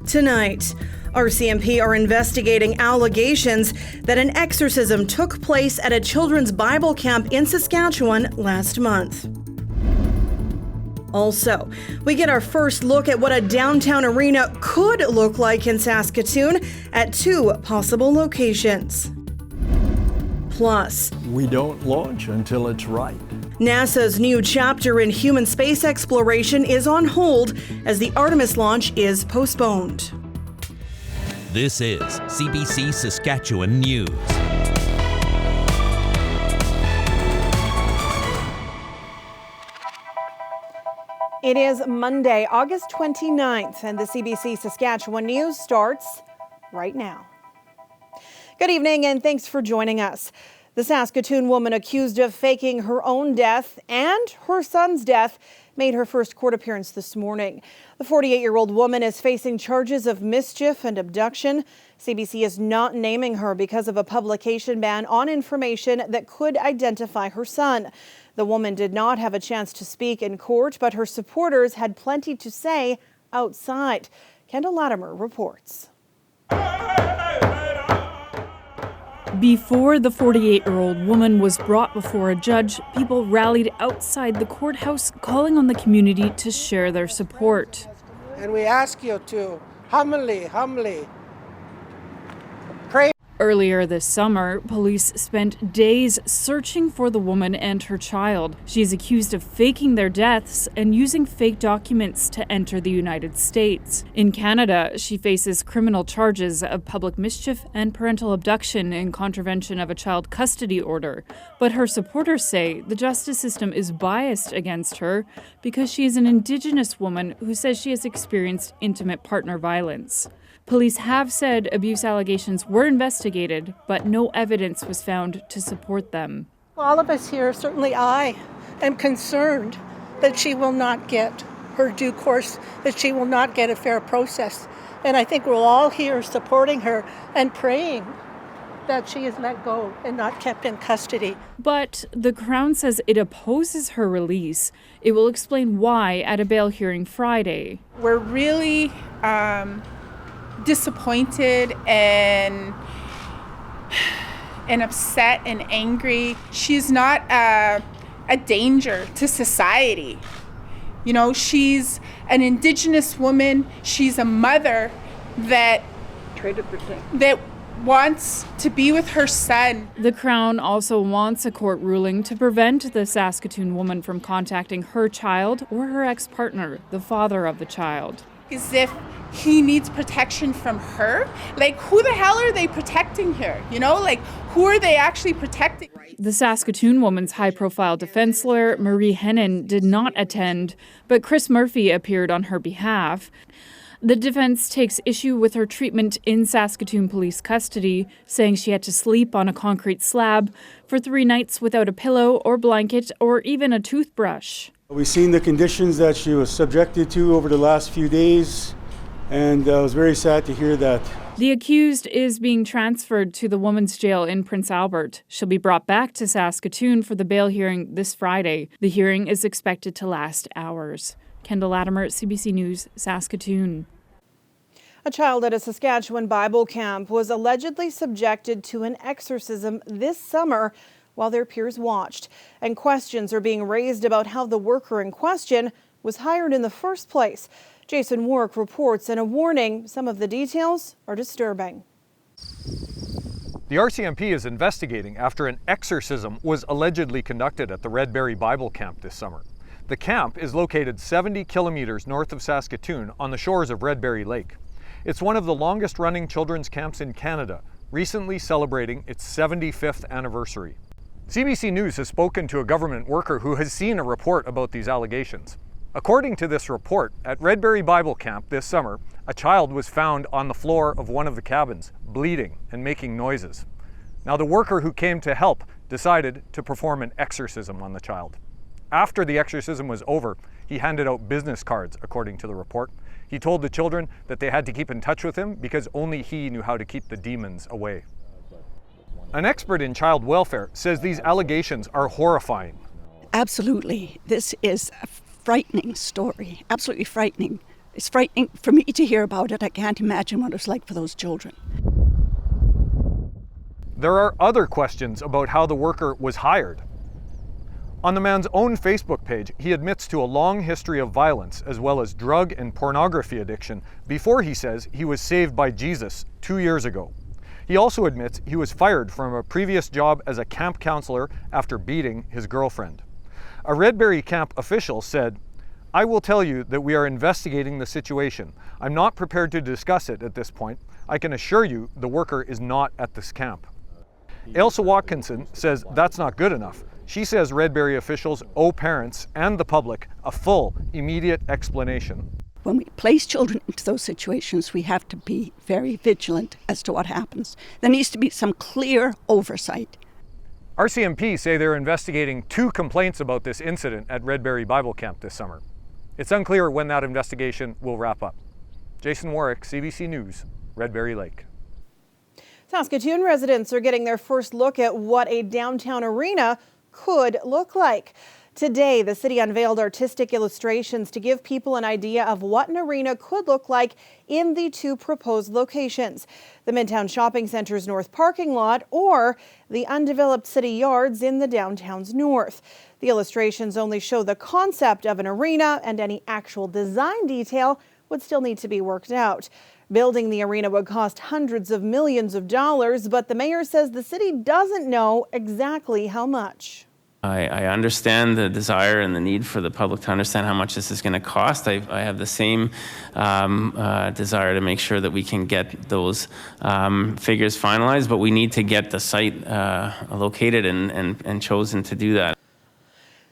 Tonight, RCMP are investigating allegations that an exorcism took place at a children's Bible camp in Saskatchewan last month. Also, we get our first look at what a downtown arena could look like in Saskatoon at two possible locations. Plus, we don't launch until it's right. NASA's new chapter in human space exploration is on hold as the Artemis launch is postponed. This is CBC Saskatchewan News. It is Monday, August 29th, and the CBC Saskatchewan News starts right now. Good evening, and thanks for joining us. The Saskatoon woman accused of faking her own death and her son's death made her first court appearance this morning. The 48-year-old woman is facing charges of mischief and abduction. CBC is not naming her because of a publication ban on information that could identify her son. The woman did not have a chance to speak in court, but her supporters had plenty to say outside. Kendall Latimer reports. Before the 48-year-old woman was brought before a judge, people rallied outside the courthouse, calling on the community to share their support. And we ask you to humbly pray. Earlier this summer, police spent days searching for the woman and her child. She is accused of faking their deaths and using fake documents to enter the United States. In Canada, she faces criminal charges of public mischief and parental abduction in contravention of a child custody order. But her supporters say the justice system is biased against her because she is an Indigenous woman who says she has experienced intimate partner violence. Police have said abuse allegations were investigated, but no evidence was found to support them. All of us here, certainly I, am concerned that she will not get her due course, that she will not get a fair process. And I think we're all here supporting her and praying that she is let go and not kept in custody. But the Crown says it opposes her release. It will explain why at a bail hearing Friday. We're really disappointed and upset and angry. She's not a danger to society. You know, she's an Indigenous woman. She's a mother that wants to be with her son. The Crown also wants a court ruling to prevent the Saskatoon woman from contacting her child or her ex-partner, the father of the child. As if he needs protection from her. Like, who the hell are they protecting here? You know, like, who are they actually protecting? The Saskatoon woman's high-profile defense lawyer, Marie Hennen, did not attend, but Chris Murphy appeared on her behalf. The defense takes issue with her treatment in Saskatoon police custody, saying she had to sleep on a concrete slab for 3 nights without a pillow or blanket or even a toothbrush. We've seen the conditions that she was subjected to over the last few days, and I was very sad to hear that. The accused is being transferred to the women's jail in Prince Albert. She'll be brought back to Saskatoon for the bail hearing this Friday. The hearing is expected to last hours. Kendall Latimer, CBC News, Saskatoon. A child at a Saskatchewan Bible camp was allegedly subjected to an exorcism this summer while their peers watched, and questions are being raised about how the worker in question was hired in the first place. Jason Warwick reports, and a warning, some of the details are disturbing. The RCMP is investigating after an exorcism was allegedly conducted at the Redberry Bible Camp this summer. The camp is located 70 kilometers north of Saskatoon on the shores of Redberry Lake. It's one of the longest running children's camps in Canada, recently celebrating its 75th anniversary. CBC News has spoken to a government worker who has seen a report about these allegations. According to this report, at Redberry Bible Camp this summer, a child was found on the floor of one of the cabins, bleeding and making noises. Now, the worker who came to help decided to perform an exorcism on the child. After the exorcism was over, he handed out business cards, according to the report. He told the children that they had to keep in touch with him because only he knew how to keep the demons away. An expert in child welfare says these allegations are horrifying. Absolutely. This is a frightening story, absolutely frightening. It's frightening for me to hear about it. I can't imagine what it's like for those children. There are other questions about how the worker was hired. On the man's own Facebook page, he admits to a long history of violence as well as drug and pornography addiction before he says he was saved by Jesus 2 years ago. He also admits he was fired from a previous job as a camp counselor after beating his girlfriend. A Redberry camp official said, "I will tell you that we are investigating the situation. I'm not prepared to discuss it at this point. I can assure you the worker is not at this camp." Ailsa Watkinson says that's not good enough. She says Redberry officials owe parents and the public a full, immediate explanation. When we place children into those situations, we have to be very vigilant as to what happens. There needs to be some clear oversight. RCMP say they're investigating 2 complaints about this incident at Redberry Bible Camp this summer. It's unclear when that investigation will wrap up. Jason Warwick, CBC News, Redberry Lake. Saskatoon residents are getting their first look at what a downtown arena could look like. Today, the city unveiled artistic illustrations to give people an idea of what an arena could look like in the 2 proposed locations, the Midtown Shopping Centre's north parking lot or the undeveloped city yards in the downtown's north. The illustrations only show the concept of an arena, and any actual design detail would still need to be worked out. Building the arena would cost hundreds of millions of dollars, but the mayor says the city doesn't know exactly how much. I understand the desire and the need for the public to understand how much this is going to cost. I have the same desire to make sure that we can get those figures finalized, but we need to get the site located and chosen to do that.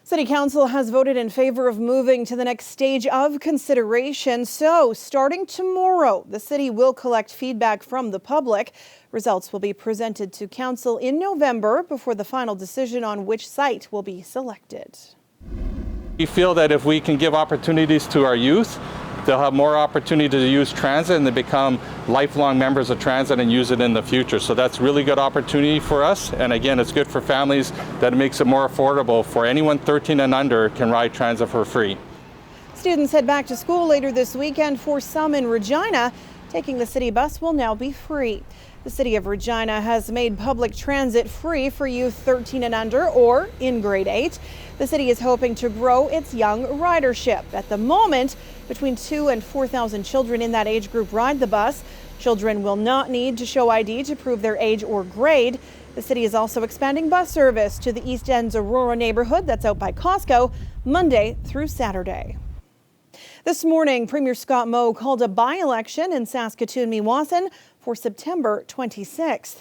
City Council has voted in favor of moving to the next stage of consideration. So starting tomorrow, the city will collect feedback from the public. Results will be presented to Council in November before the final decision on which site will be selected. We feel that if we can give opportunities to our youth, they'll have more opportunity to use transit and they become lifelong members of transit and use it in the future. So that's really good opportunity for us. And again, it's good for families that it makes it more affordable for anyone 13 and under can ride transit for free. Students head back to school later this weekend. For some in Regina, taking the city bus will now be free. The City of Regina has made public transit free for youth 13 and under or in grade 8. The city is hoping to grow its young ridership. At the moment, between 2,000 and 4,000 children in that age group ride the bus. Children will not need to show ID to prove their age or grade. The city is also expanding bus service to the East End's Aurora neighborhood that's out by Costco Monday through Saturday. This morning, Premier Scott Moe called a by-election in Saskatoon Meewasin for September 26th.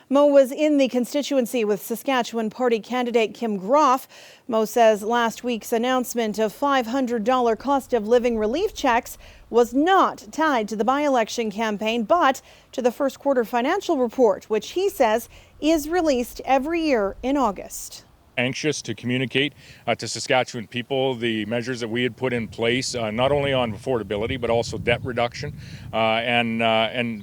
Moe was in the constituency with Saskatchewan Party candidate Kim Groff. Moe says last week's announcement of $500 cost of living relief checks was not tied to the by-election campaign, but to the first quarter financial report, which he says is released every year in August. Anxious to communicate to Saskatchewan people the measures that we had put in place, not only on affordability but also debt reduction, and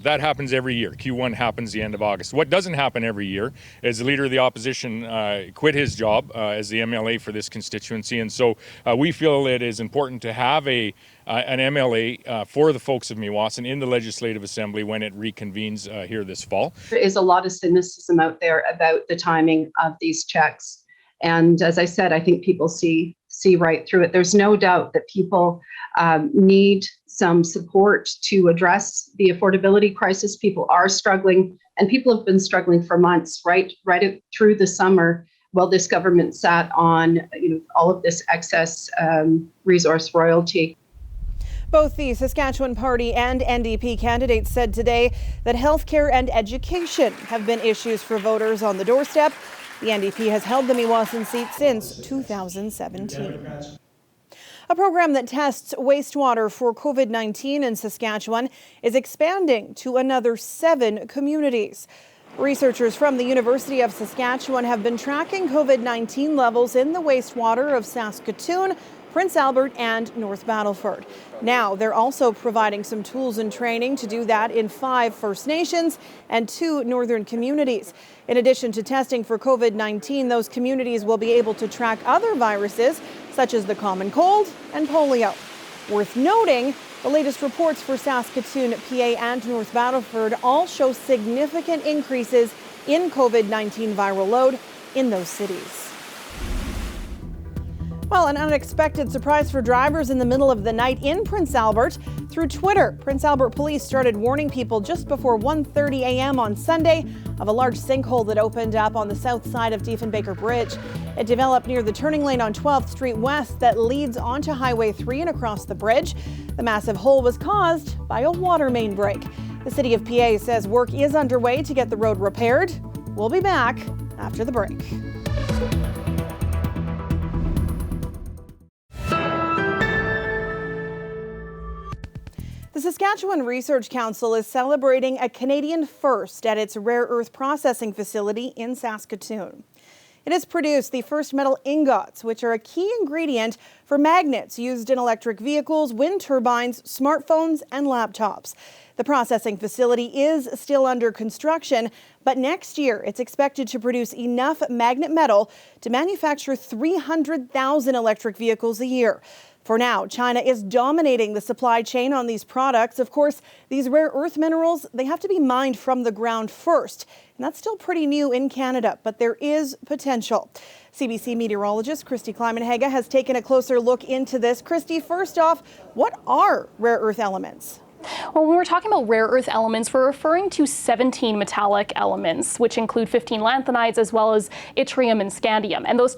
that happens every year. Q1 happens the end of August. What doesn't happen every year is the Leader of the Opposition quit his job as the MLA for this constituency, and so we feel it is important to have an MLA for the folks of Meewasin in the Legislative Assembly when it reconvenes here this fall. There is a lot of cynicism out there about the timing of these checks. And as I said, I think people see right through it. There's no doubt that people need some support to address the affordability crisis. People are struggling, and people have been struggling for months, right through the summer, while this government sat on all of this excess resource royalty. Both the Saskatchewan Party and NDP candidates said today that healthcare and education have been issues for voters on the doorstep. The NDP has held the Meewasin seat since 2017. A program that tests wastewater for COVID-19 in Saskatchewan is expanding to another 7 communities. Researchers from the University of Saskatchewan have been tracking COVID-19 levels in the wastewater of Saskatoon, Prince Albert, and North Battleford. Now they're also providing some tools and training to do that in 5 First Nations and 2 northern communities. In addition to testing for COVID-19, those communities will be able to track other viruses such as the common cold and polio. Worth noting, The latest reports for Saskatoon, PA, and North Battleford all show significant increases in COVID-19 viral load in those cities. Well, an unexpected surprise for drivers in the middle of the night in Prince Albert. Through Twitter, Prince Albert police started warning people just before 1:30 a.m. on Sunday of a large sinkhole that opened up on the south side of Diefenbaker Bridge. It developed near the turning lane on 12th Street West that leads onto Highway 3 and across the bridge. The massive hole was caused by a water main break. The City of PA says work is underway to get the road repaired. We'll be back after the break. The Saskatchewan Research Council is celebrating a Canadian first at its rare earth processing facility in Saskatoon. It has produced the first metal ingots, which are a key ingredient for magnets used in electric vehicles, wind turbines, smartphones, and laptops. The processing facility is still under construction, but next year it's expected to produce enough magnet metal to manufacture 300,000 electric vehicles a year. For now, China is dominating the supply chain on these products. Of course, these rare earth minerals, they have to be mined from the ground first. And that's still pretty new in Canada, but there is potential. CBC meteorologist Christy Kleiman-Haga has taken a closer look into this. Christy, first off, what are rare earth elements? Well, when we're talking about rare earth elements, we're referring to 17 metallic elements, which include 15 lanthanides as well as yttrium and scandium. And those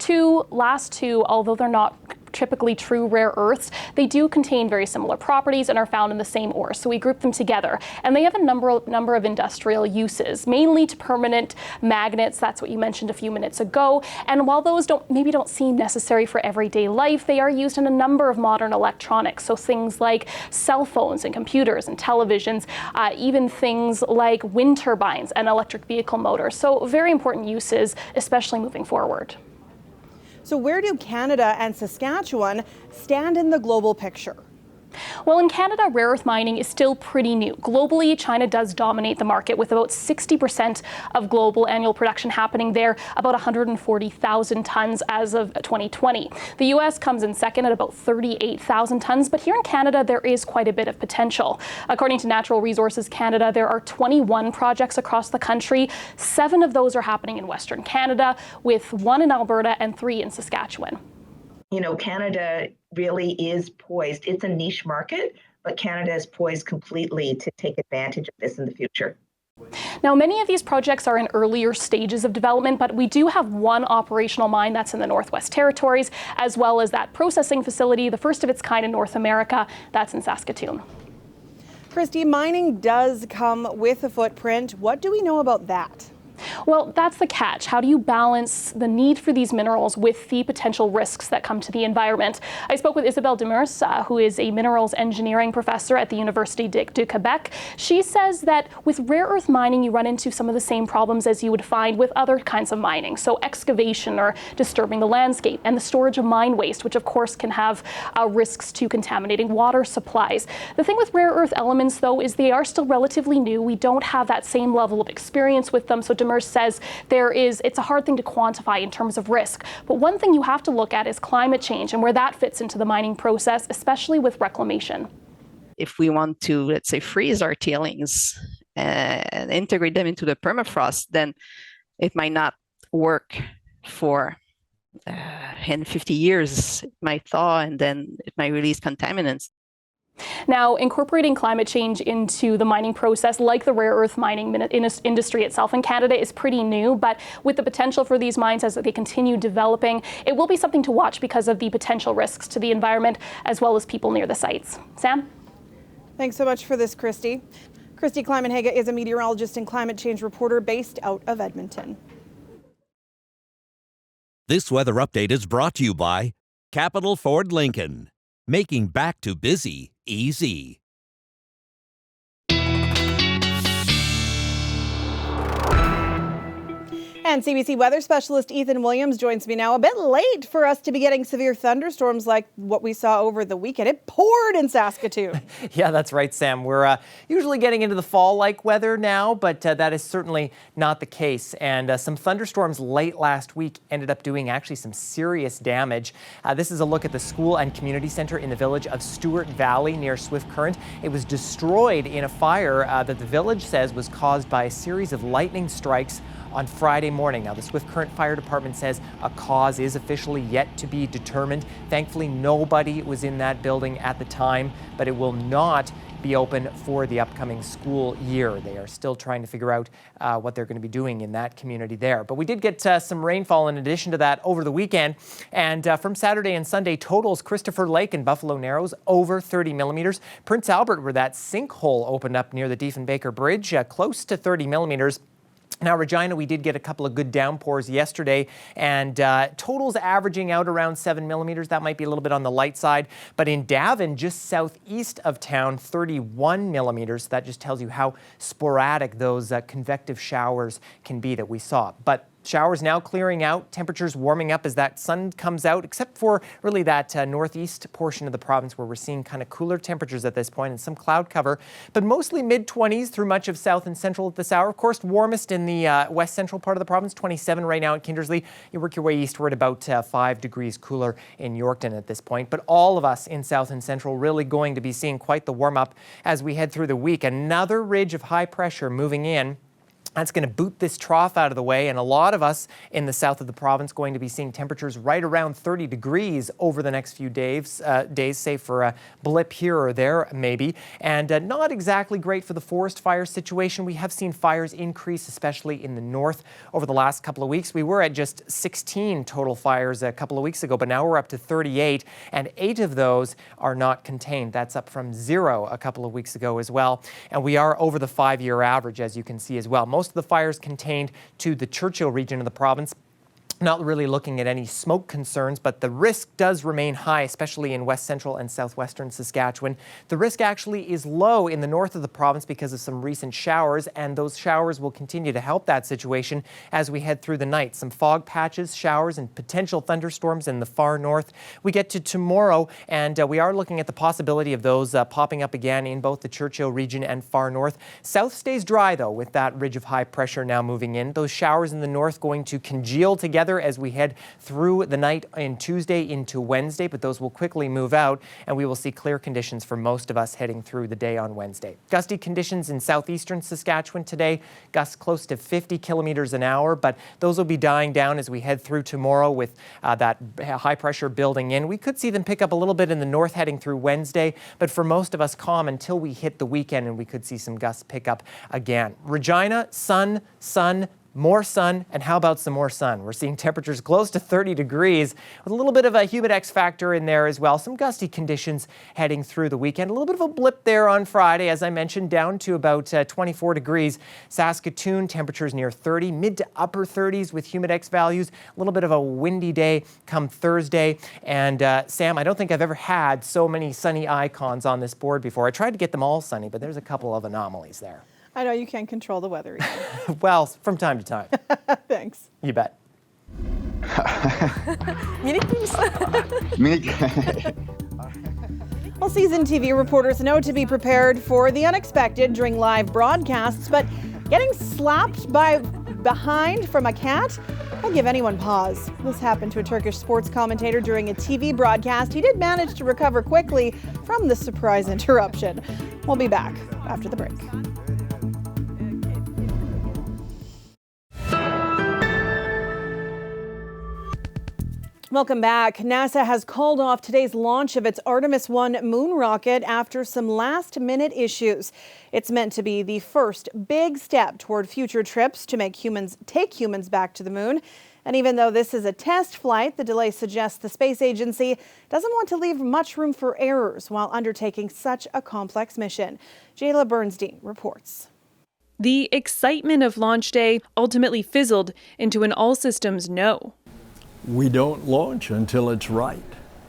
last two, although they're not typically true rare earths, they do contain very similar properties and are found in the same ore. So we group them together, and they have a number of industrial uses, mainly to permanent magnets. That's what you mentioned a few minutes ago. And while those don't seem necessary for everyday life, they are used in a number of modern electronics. So things like cell phones and computers and televisions, even things like wind turbines and electric vehicle motors. So very important uses, especially moving forward. So where do Canada and Saskatchewan stand in the global picture? Well, in Canada, rare earth mining is still pretty new. Globally, China does dominate the market with about 60% of global annual production happening there, about 140,000 tons as of 2020. The U.S. comes in second at about 38,000 tons, but here in Canada, there is quite a bit of potential. According to Natural Resources Canada, there are 21 projects across the country. 7 of those are happening in Western Canada, with 1 in Alberta and 3 in Saskatchewan. You know, Canada really is poised. It's a niche market, but Canada is poised completely to take advantage of this in the future. Now, many of these projects are in earlier stages of development, but we do have one operational mine that's in the Northwest Territories, as well as that processing facility, the first of its kind in North America, that's in Saskatoon. Christy, mining does come with a footprint. What do we know about that? Well, that's the catch. How do you balance the need for these minerals with the potential risks that come to the environment? I spoke with Isabelle Demers, who is a minerals engineering professor at the Université du Québec. She says that with rare earth mining, you run into some of the same problems as you would find with other kinds of mining. So excavation or disturbing the landscape, and the storage of mine waste, which of course can have risks to contaminating water supplies. The thing with rare earth elements, though, is they are still relatively new. We don't have that same level of experience with them. So Demers says it's a hard thing to quantify in terms of risk. But one thing you have to look at is climate change and where that fits into the mining process, especially with reclamation. If we want to, let's say, freeze our tailings and integrate them into the permafrost, then it might not work for 50 years. It might thaw and then it might release contaminants. Now, incorporating climate change into the mining process, like the rare earth mining industry itself in Canada, is pretty new, but with the potential for these mines as they continue developing, it will be something to watch because of the potential risks to the environment as well as people near the sites. Sam? Thanks so much for this, Christy. Christy Kleiman-Haga is a meteorologist and climate change reporter based out of Edmonton. This weather update is brought to you by Capital Ford Lincoln, making back to busy easy. And CBC weather specialist Ethan Williams joins me now. A bit late for us to be getting severe thunderstorms like what we saw over the weekend. It poured in Saskatoon. Yeah, that's right, Sam. We're usually getting into the fall-like weather now, but that is certainly not the case. And some thunderstorms late last week ended up doing actually some serious damage. This is a look at the school and community center in the village of Stewart Valley near Swift Current. It was destroyed in a fire that the village says was caused by a series of lightning strikes on Friday morning. Now, the Swift Current Fire Department says a cause is officially yet to be determined. Thankfully, nobody was in that building at the time, but it will not be open for the upcoming school year. They are still trying to figure out what they're going to be doing in that community there. But we did get some rainfall in addition to that over the weekend. And from Saturday and Sunday, totals Christopher Lake and Buffalo Narrows over 30 millimeters. Prince Albert, where that sinkhole opened up near the Diefenbaker Bridge, close to 30 millimeters. Now, Regina, we did get a couple of good downpours yesterday, and totals averaging out around 7 millimeters. That might be a little bit on the light side. But in Davin, just southeast of town, 31 millimeters. That just tells you how sporadic those convective showers can be that we saw. But showers now clearing out, temperatures warming up as that sun comes out, except for really that northeast portion of the province where we're seeing kind of cooler temperatures at this point and some cloud cover, but mostly mid-20s through much of south and central at this hour. Of course, warmest in the west central part of the province, 27 right now at Kindersley. You work your way eastward, about 5 degrees cooler in Yorkton at this point. But all of us in south and central really going to be seeing quite the warm-up as we head through the week. Another ridge of high pressure moving in. That's going to boot this trough out of the way, and a lot of us in the south of the province going to be seeing temperatures right around 30 degrees over the next few days, say for a blip here or there maybe, and not exactly great for the forest fire situation. We have seen fires increase, especially in the north over the last couple of weeks. We were at just 16 total fires a couple of weeks ago, but now we're up to 38, and 8 of those are not contained. That's up from 0 a couple of weeks ago as well, and we are over the 5-year average, as you can see as well. Most of the fires contained to the Churchill region of the province. Not really looking at any smoke concerns, but the risk does remain high, especially in west central and southwestern Saskatchewan. The risk actually is low in the north of the province because of some recent showers, and those showers will continue to help that situation as we head through the night. Some fog patches, showers, and potential thunderstorms in the far north. We get to tomorrow, and we are looking at the possibility of those popping up again in both the Churchill region and far north. South stays dry, though, with that ridge of high pressure now moving in. Those showers in the north going to congeal together as we head through the night in Tuesday into Wednesday, but those will quickly move out, and we will see clear conditions for most of us heading through the day on Wednesday. Gusty conditions in southeastern Saskatchewan today, gusts close to 50 kilometers an hour, but those will be dying down as we head through tomorrow with that high pressure building in. We could see them pick up a little bit in the north heading through Wednesday, but for most of us, calm until we hit the weekend, and we could see some gusts pick up again. Regina, sun, more sun, and how about some more sun? We're seeing temperatures close to 30 degrees with a little bit of a humid X factor in there as well. Some gusty conditions heading through the weekend. A little bit of a blip there on Friday, as I mentioned, down to about 24 degrees. Saskatoon, temperatures near 30, mid to upper 30s with humid X values. A little bit of a windy day come Thursday. And Sam, I don't think I've ever had so many sunny icons on this board before. I tried to get them all sunny, but there's a couple of anomalies there. I know you can't control the weather either. Well, from time to time. Thanks. You bet. Well, seasoned TV reporters know to be prepared for the unexpected during live broadcasts, but getting slapped behind from a cat will give anyone pause. This happened to a Turkish sports commentator during a TV broadcast. He did manage to recover quickly from the surprise interruption. We'll be back after the break. Welcome back. NASA has called off today's launch of its Artemis 1 moon rocket after some last-minute issues. It's meant to be the first big step toward future trips to take humans back to the moon. And even though this is a test flight, the delay suggests the space agency doesn't want to leave much room for errors while undertaking such a complex mission. Jayla Bernstein reports. The excitement of launch day ultimately fizzled into an all systems no. We don't launch until it's right.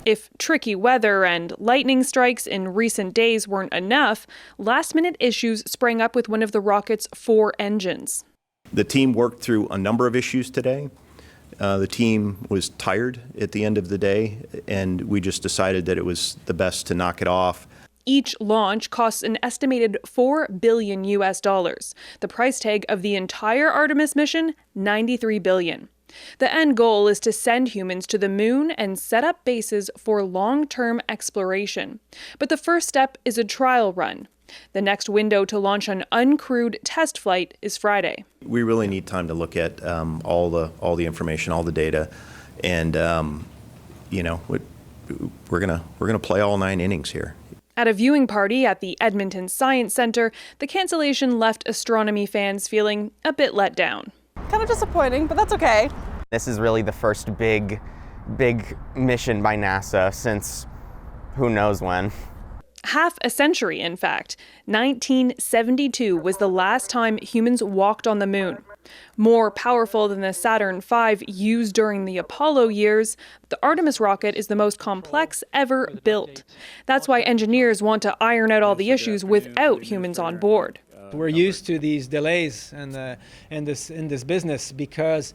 If tricky weather and lightning strikes in recent days weren't enough, last-minute issues sprang up with one of the rocket's 4 engines. The team worked through a number of issues today. The team was tired at the end of the day, and we just decided that it was the best to knock it off. Each launch costs an estimated $4 billion US. The price tag of the entire Artemis mission, $93 billion. The end goal is to send humans to the moon and set up bases for long-term exploration. But the first step is a trial run. The next window to launch an uncrewed test flight is Friday. We really need time to look at all the information, all the data, and we're gonna play all 9 innings here. At a viewing party at the Edmonton Science Centre, the cancellation left astronomy fans feeling a bit let down. Kind of disappointing, but that's okay. This is really the first big mission by NASA since who knows when. Half a century, in fact. 1972 was the last time humans walked on the moon. More powerful than the Saturn V used during the Apollo years, the Artemis rocket is the most complex ever built. That's why engineers want to iron out all the issues without humans on board. We're used to these delays in this business because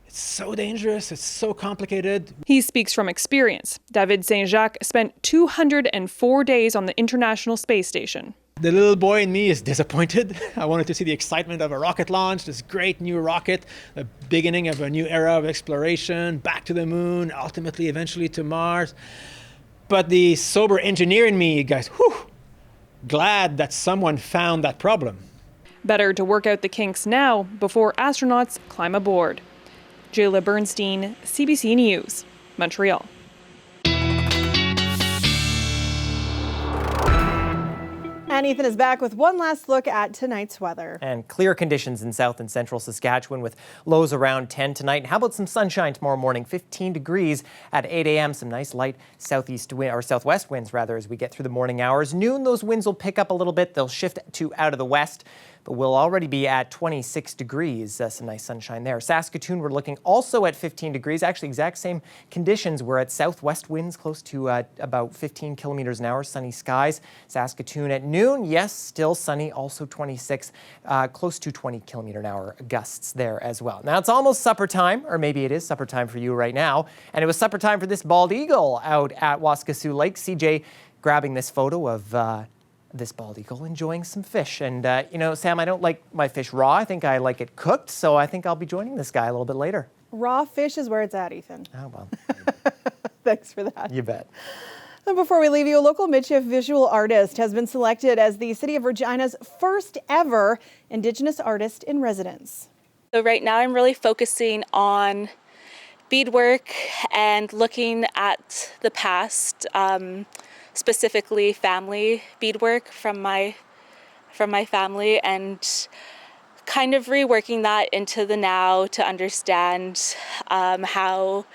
it's so dangerous, it's so complicated. He speaks from experience. David Saint-Jacques spent 204 days on the International Space Station. The little boy in me is disappointed. I wanted to see the excitement of a rocket launch, this great new rocket, the beginning of a new era of exploration, back to the moon, ultimately, eventually to Mars. But the sober engineer in me goes, whew, glad that someone found that problem. Better to work out the kinks now before astronauts climb aboard. Jayla Bernstein, CBC News, Montreal. And Ethan is back with one last look at tonight's weather. And clear conditions in south and central Saskatchewan with lows around 10 tonight. And how about some sunshine tomorrow morning? 15 degrees at 8 a.m. Some nice light southeast wind, or southwest winds rather, as we get through the morning hours. Noon, those winds will pick up a little bit. They'll shift to out of the west. But we'll already be at 26 degrees. Some nice sunshine there. Saskatoon, we're looking also at 15 degrees. Actually, exact same conditions. We're at southwest winds close to about 15 kilometers an hour, sunny skies. Saskatoon at noon, yes, still sunny, also 26, close to 20 kilometer an hour gusts there as well. Now, it's almost supper time, or maybe it is supper time for you right now. And it was supper time for this bald eagle out at Waskesiu Lake. CJ grabbing this photo of this bald eagle enjoying some fish. And, Sam, I don't like my fish raw. I think I like it cooked, so I think I'll be joining this guy a little bit later. Raw fish is where it's at, Ethan. Oh, well. Thanks for that. You bet. And before we leave you, a local Michif visual artist has been selected as the City of Regina's first ever Indigenous artist in residence. So right now I'm really focusing on beadwork and looking at the past, specifically family beadwork from my family, and kind of reworking that into the now to understand how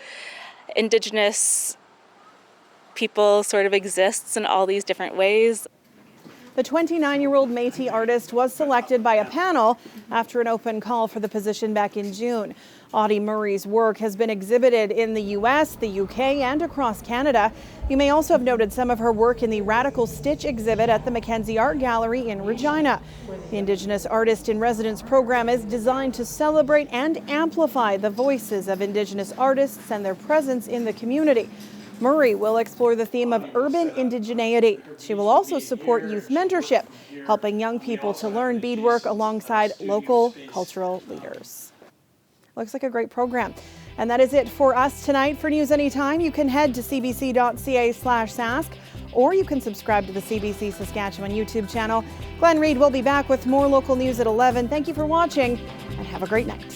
Indigenous people sort of exists in all these different ways. The 29-year-old Métis artist was selected by a panel after an open call for the position back in June. Audie Murray's work has been exhibited in the U.S., the UK, and across Canada. You may also have noted some of her work in the Radical Stitch exhibit at the Mackenzie Art Gallery in Regina. The Indigenous Artist in Residence program is designed to celebrate and amplify the voices of Indigenous artists and their presence in the community. Murray will explore the theme of urban indigeneity. She will also support youth mentorship, helping young people to learn beadwork alongside local cultural leaders. Looks like a great program. And that is it for us tonight. For News Anytime, you can head to cbc.ca/sask, or you can subscribe to the CBC Saskatchewan YouTube channel. Glenn Reed will be back with more local news at 11. Thank you for watching, and have a great night.